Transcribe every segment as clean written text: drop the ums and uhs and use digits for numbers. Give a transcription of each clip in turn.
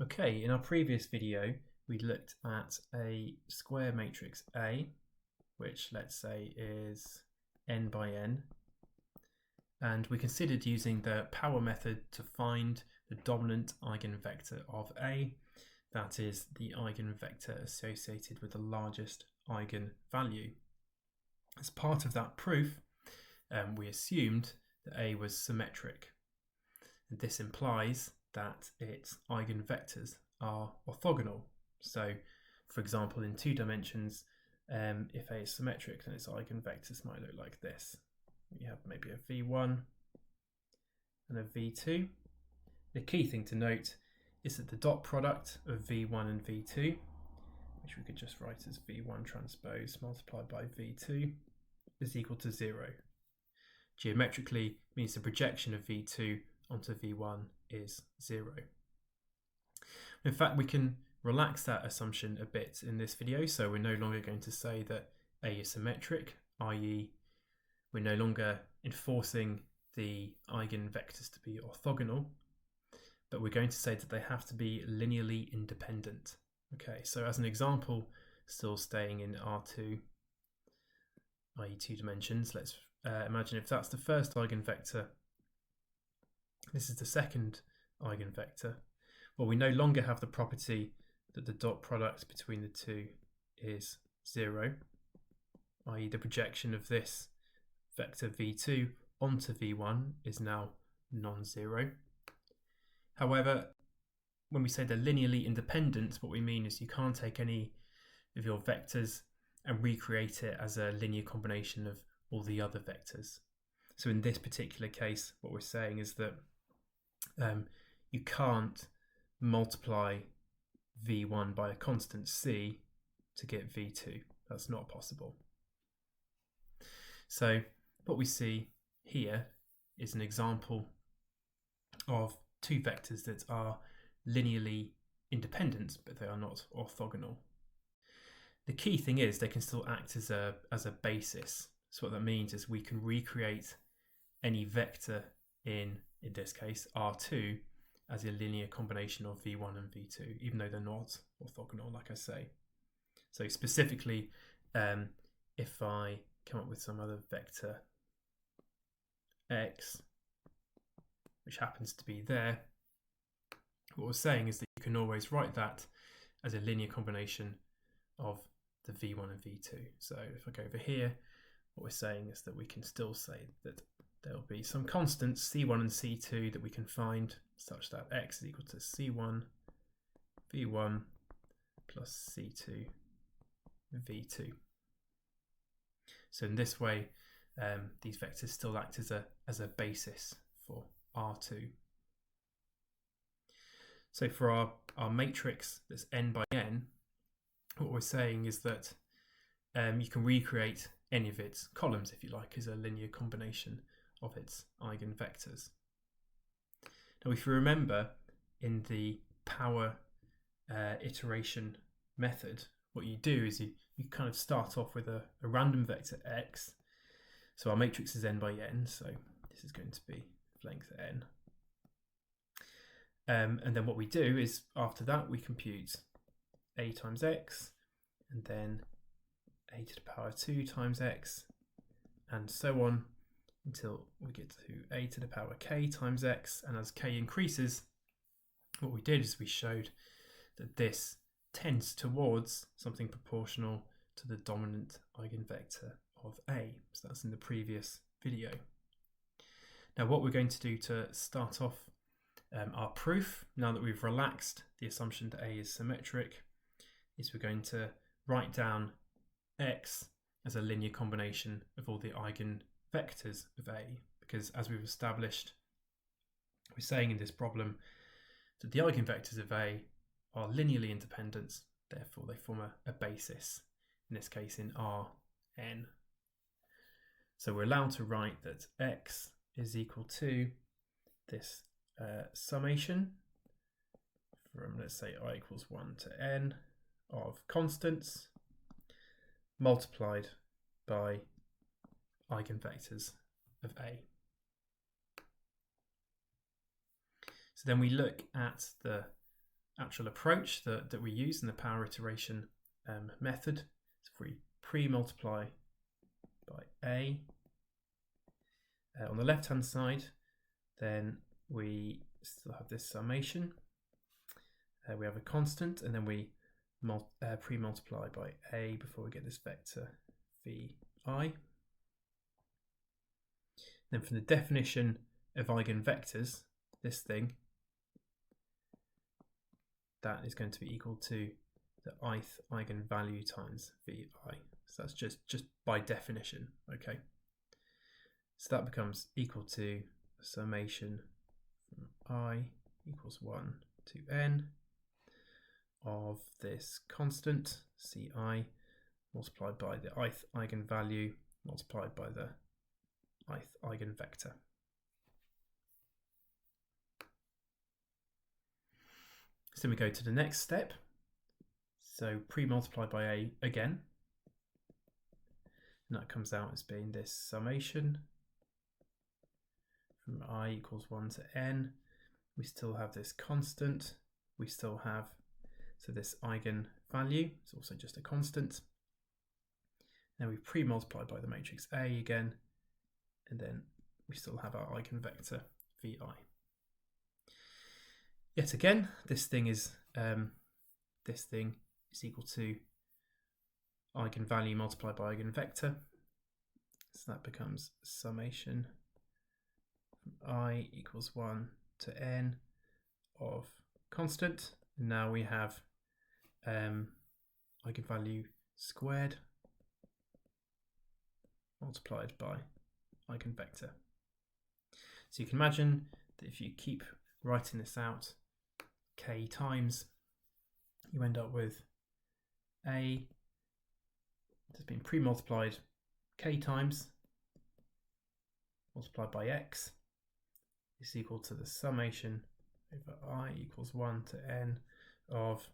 Okay, in our previous video, we looked at a square matrix A, which let's say is n by n, and we considered using the power method to find the dominant eigenvector of A, that is the eigenvector associated with the largest eigenvalue. As part of that proof, we assumed that A was symmetric. And this implies that its eigenvectors are orthogonal. So, for example, in 2 dimensions, if A is symmetric, then its eigenvectors might look like this. You have maybe a v1 and a v2. The key thing to note is that the dot product of v1 and v2, which we could just write as v1 transpose multiplied by v2, is equal to 0. Geometrically means the projection of v2 onto v1 is 0. In fact, we can relax that assumption a bit in this video, so we're no longer going to say that A is symmetric, i.e. we're no longer enforcing the eigenvectors to be orthogonal, but we're going to say that they have to be linearly independent. Okay, so as an example, still staying in R2, i.e. 2 dimensions, let's imagine if that's the first eigenvector, this is the second eigenvector. Well, we no longer have the property that the dot product between the two is 0, i.e. the projection of this vector v2 onto v1 is now non-zero. However, when we say they're linearly independent, what we mean is you can't take any of your vectors and recreate it as a linear combination of all the other vectors. So in this particular case, what we're saying is that you can't multiply v1 by a constant c to get v2. That's not possible. So what we see here is an example of 2 vectors that are linearly independent, but they are not orthogonal. The key thing is they can still act as a basis. So what that means is we can recreate any vector in this case R2 as a linear combination of v1 and v2, even though they're not orthogonal, like I say. So specifically, if I come up with some other vector x, which happens to be there, what we're saying is that you can always write that as a linear combination of the v1 and v2. So if I go over here, what we're saying is that we can still say that there'll be some constants c1 and c2 that we can find such that x is equal to c1 v1 plus c2 v2. So in this way, these vectors still act as a basis for R2. So for our matrix that's n by n, what we're saying is that you can recreate any of its columns, if you like, as a linear combination of its eigenvectors. Now, if you remember, in the power iteration method, what you do is you kind of start off with a random vector x. So our matrix is n by n, so this is going to be length n. And then what we do is, after that, we compute a times x, and then a to the power 2 times x, and so on, until we get to a to the power k times x. And as k increases, what we did is we showed that this tends towards something proportional to the dominant eigenvector of A. So that's in the previous video. Now what we're going to do to start off our proof, now that we've relaxed the assumption that A is symmetric, is we're going to write down x as a linear combination of all the eigenvectors of A, because as we've established, we're saying in this problem that the eigenvectors of A are linearly independent, therefore they form a basis, in this case in Rn. So we're allowed to write that x is equal to this summation from, let's say, I equals 1 to n of constants multiplied by eigenvectors of A. So then we look at the actual approach that we use in the power iteration method. So if we pre-multiply by A on the left hand side, then we still have this summation. We have a constant, and then we pre-multiply by A before we get this vector Vi. Then from the definition of eigenvectors, this thing, that is going to be equal to the ith eigenvalue times Vi. So that's just by definition, okay? So that becomes equal to a summation from I equals 1 to n of this constant Ci multiplied by the ith eigenvalue multiplied by the ith eigenvector. So we go to the next step. So pre-multiply by A again. And that comes out as being this summation from I equals 1 to n. We still have this constant. We still have, so this eigenvalue is also just a constant. Now we pre-multiply by the matrix A again, and then we still have our eigenvector Vi. Yet again, this thing is equal to eigenvalue multiplied by eigenvector. So that becomes summation from I equals 1 to n of constant. And now we have eigenvalue squared multiplied by eigenvector. So you can imagine that if you keep writing this out k times, you end up with A that's been pre-multiplied k times multiplied by x is equal to the summation over I equals 1 to n of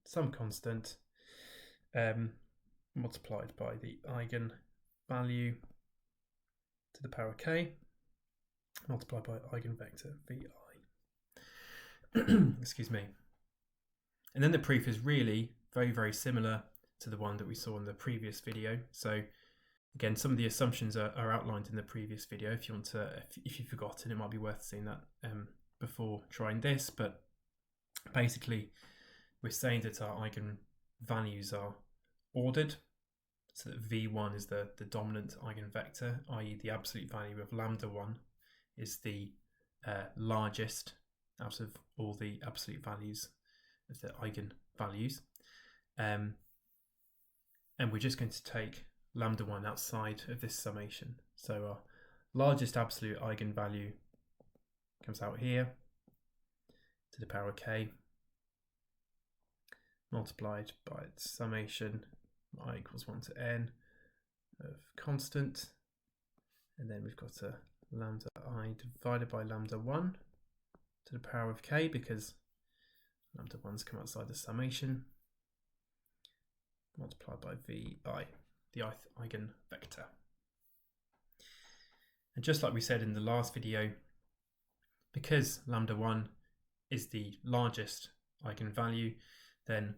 some constant multiplied by the eigenvalue to the power k multiplied by eigenvector Vi. Excuse me. And then the proof is really very, very similar to the one that we saw in the previous video. So again, some of the assumptions are outlined in the previous video. If you want to, if you've forgotten, it might be worth seeing that before trying this. But basically, we're saying that our eigenvalues are ordered, so that V1 is the dominant eigenvector, i.e. the absolute value of lambda1 is the largest out of all the absolute values of the eigenvalues. And we're just going to take lambda1 outside of this summation. So our largest absolute eigenvalue comes out here to the power k multiplied by its summation I equals 1 to n of constant, and then we've got a lambda I divided by lambda1 to the power of k, because lambda1's come outside the summation, multiplied by Vi, the ith eigenvector. And just like we said in the last video, because lambda1 is the largest eigenvalue, then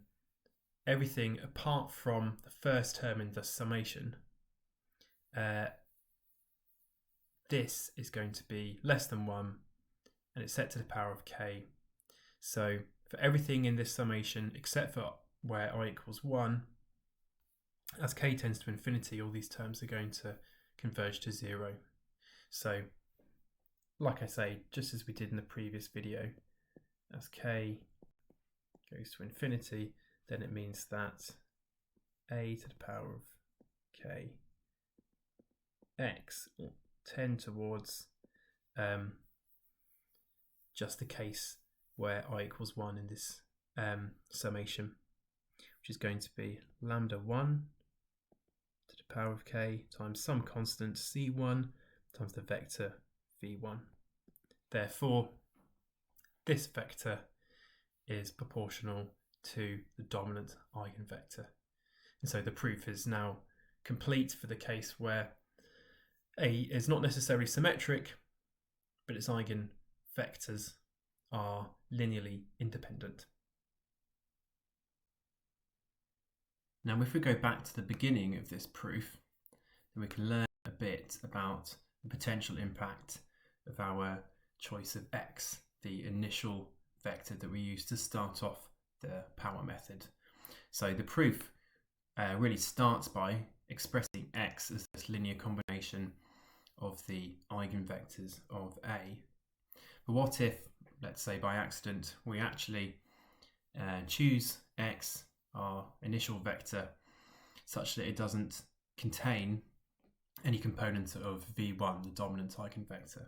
everything apart from the first term in the summation, this is going to be less than 1, and it's set to the power of k. So for everything in this summation except for where I equals 1, as k tends to infinity, all these terms are going to converge to 0. So like I say, just as we did in the previous video, as k goes to infinity, then it means that a to the power of k x will tend towards just the case where I equals 1 in this summation, which is going to be lambda1 to the power of k times some constant c1 times the vector v1. Therefore, this vector is proportional to the dominant eigenvector. And so the proof is now complete for the case where A is not necessarily symmetric, but its eigenvectors are linearly independent. Now if we go back to the beginning of this proof, then we can learn a bit about the potential impact of our choice of x, the initial vector that we use to start off the power method. So the proof really starts by expressing x as this linear combination of the eigenvectors of A. But what if, let's say by accident, we actually choose x, our initial vector, such that it doesn't contain any component of v1, the dominant eigenvector.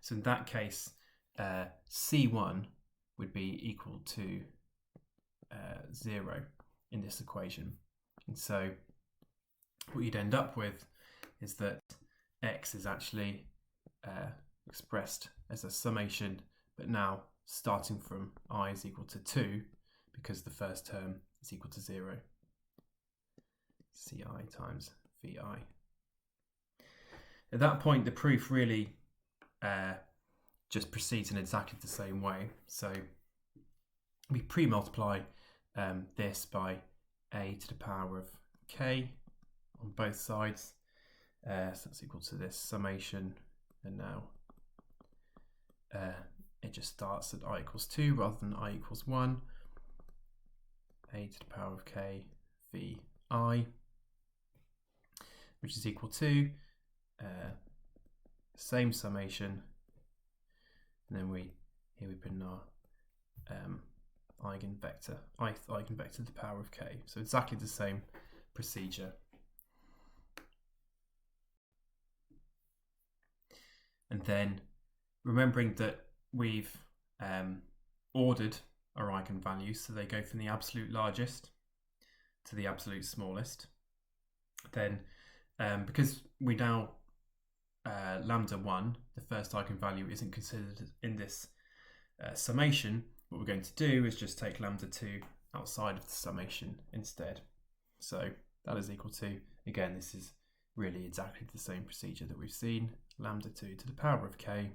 So in that case, c1 would be equal to 0 in this equation. And so what you'd end up with is that x is actually expressed as a summation, but now starting from I is equal to 2, because the first term is equal to 0. Ci times Vi. At that point, the proof really just proceeds in exactly the same way. So we pre-multiply this by a to the power of k on both sides. So that's equal to this summation, and now it just starts at I equals 2 rather than I equals 1. A to the power of k Vi, which is equal to same summation, and then here we put in our eigenvector, ith eigenvector to the power of k. So exactly the same procedure. And then remembering that we've ordered our eigenvalues, so they go from the absolute largest to the absolute smallest, then because we now lambda 1, the first eigenvalue, isn't considered in this summation, what we're going to do is just take lambda 2 outside of the summation instead. So that is equal to, again, this is really exactly the same procedure that we've seen, lambda 2 to the power of k,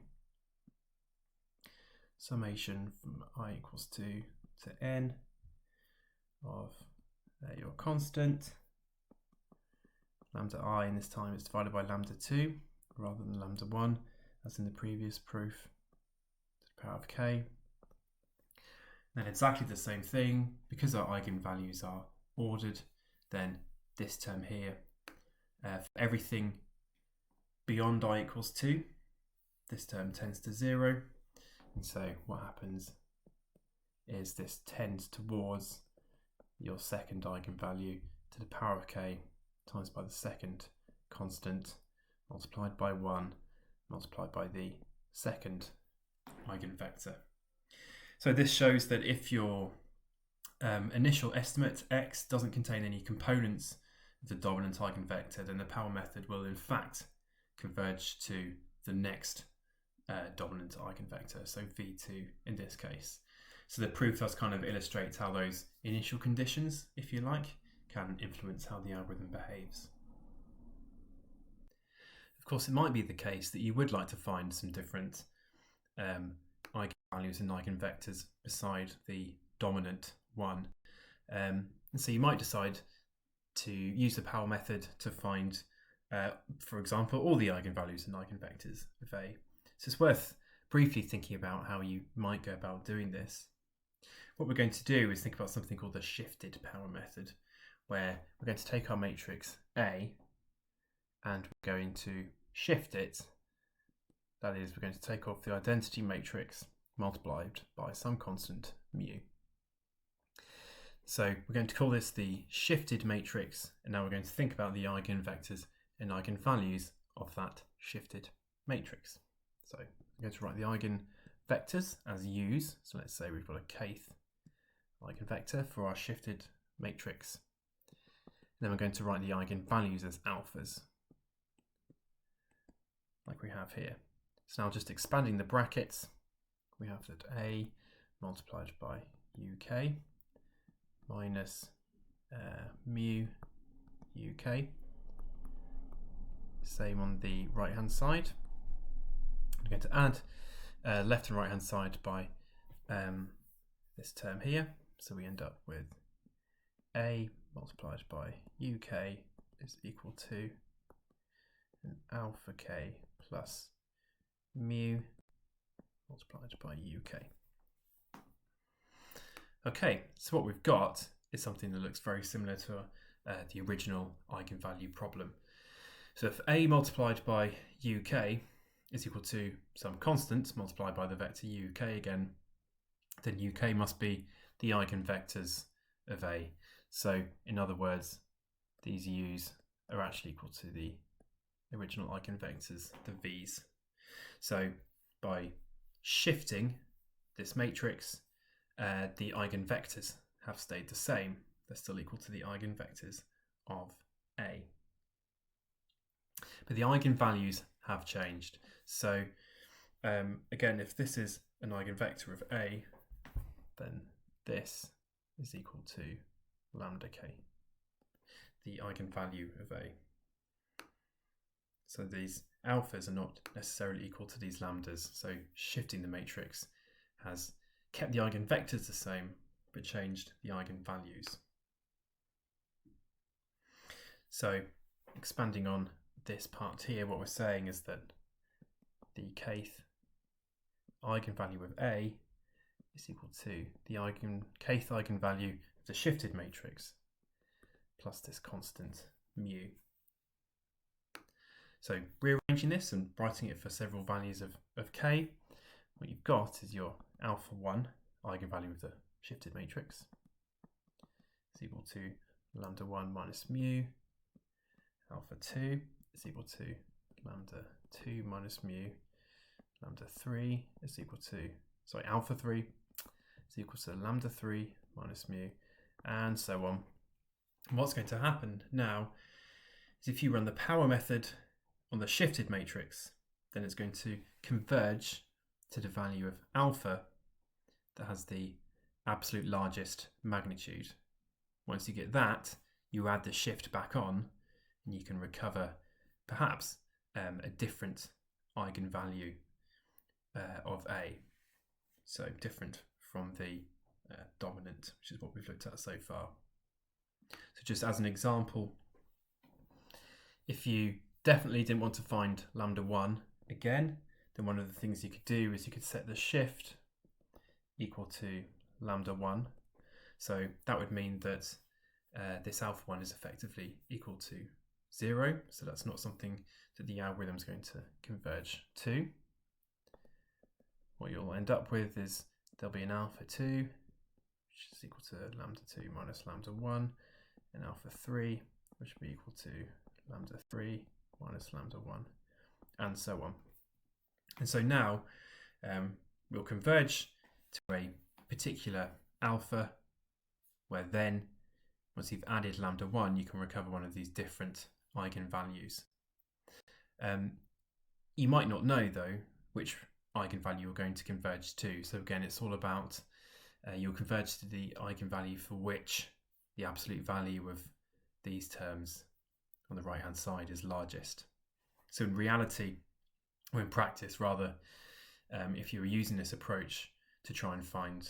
summation from I equals 2 to n of your constant, lambda I, and this time it's divided by lambda 2 rather than lambda 1 as in the previous proof, to the power of k. Then exactly the same thing, because our eigenvalues are ordered, then this term here, for everything beyond I equals 2, this term tends to 0, and so what happens is this tends towards your second eigenvalue to the power of k times by the second constant multiplied by 1 multiplied by the second eigenvector. So this shows that if your initial estimate x doesn't contain any components of the dominant eigenvector, then the power method will in fact converge to the next dominant eigenvector, so v2 in this case. So the proof does kind of illustrate how those initial conditions, if you like, can influence how the algorithm behaves. Of course, it might be the case that you would like to find some different eigenvalues and eigenvectors beside the dominant one. And so you might decide to use the power method to find, for example, all the eigenvalues and eigenvectors of A. So it's worth briefly thinking about how you might go about doing this. What we're going to do is think about something called the shifted power method, where we're going to take our matrix A and we're going to shift it. That is, we're going to take off the identity matrix multiplied by some constant mu. So we're going to call this the shifted matrix, and now we're going to think about the eigenvectors and eigenvalues of that shifted matrix. So I'm going to write the eigenvectors as u's. So let's say we've got a kth eigenvector for our shifted matrix. And then we're going to write the eigenvalues as alphas, like we have here. So now just expanding the brackets, we have that A multiplied by UK minus mu UK. Same on the right hand side. I'm going to add left and right hand side by this term here. So we end up with A multiplied by UK is equal to an alpha K plus mu multiplied by UK. Okay, so what we've got is something that looks very similar to the original eigenvalue problem. So if A multiplied by UK is equal to some constant multiplied by the vector UK again, then UK must be the eigenvectors of A. So in other words, these U's are actually equal to the original eigenvectors, the V's. So by shifting this matrix, the eigenvectors have stayed the same. They're still equal to the eigenvectors of A. But the eigenvalues have changed. So again, if this is an eigenvector of A, then this is equal to lambda K, the eigenvalue of A. So these alphas are not necessarily equal to these lambdas. So shifting the matrix has kept the eigenvectors the same, but changed the eigenvalues. So expanding on this part here, what we're saying is that the kth eigenvalue of A is equal to the kth eigenvalue of the shifted matrix plus this constant mu. So rearranging this and writing it for several values of K, what you've got is your alpha 1 eigenvalue of the shifted matrix is equal to lambda 1 minus mu. Alpha 2 is equal to lambda 2 minus mu. Lambda 3 is equal to, alpha 3 is equal to lambda 3 minus mu, and so on. And what's going to happen now is if you run the power method on the shifted matrix, then it's going to converge to the value of alpha that has the absolute largest magnitude. Once you get that, you add the shift back on and you can recover perhaps a different eigenvalue of A. So different from the dominant, which is what we've looked at so far. So just as an example, if you definitely didn't want to find lambda 1 again, then one of the things you could do is you could set the shift equal to lambda 1. So that would mean that this alpha 1 is effectively equal to 0. So that's not something that the algorithm is going to converge to. What you'll end up with is there'll be an alpha 2, which is equal to lambda 2 minus lambda 1, and alpha 3, which will be equal to lambda 3 minus lambda 1, and so on. And so now we'll converge to a particular alpha, where then, once you've added lambda 1, you can recover one of these different eigenvalues. You might not know, though, which eigenvalue you're going to converge to. So again, it's all about you'll converge to the eigenvalue for which the absolute value of these terms on the right hand side is largest. So in reality, or in practice rather, if you were using this approach to try and find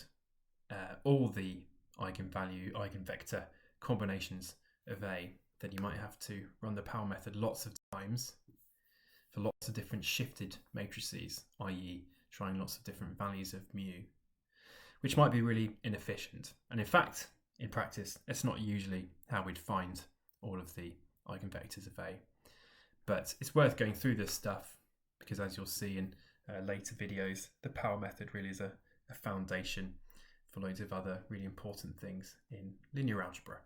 all the eigenvector combinations of A, then you might have to run the power method lots of times for lots of different shifted matrices, i.e. trying lots of different values of mu, which might be really inefficient. And in fact, in practice, it's not usually how we'd find all of the eigenvectors of A. But it's worth going through this stuff because, as you'll see in later videos, the power method really is a foundation for loads of other really important things in linear algebra.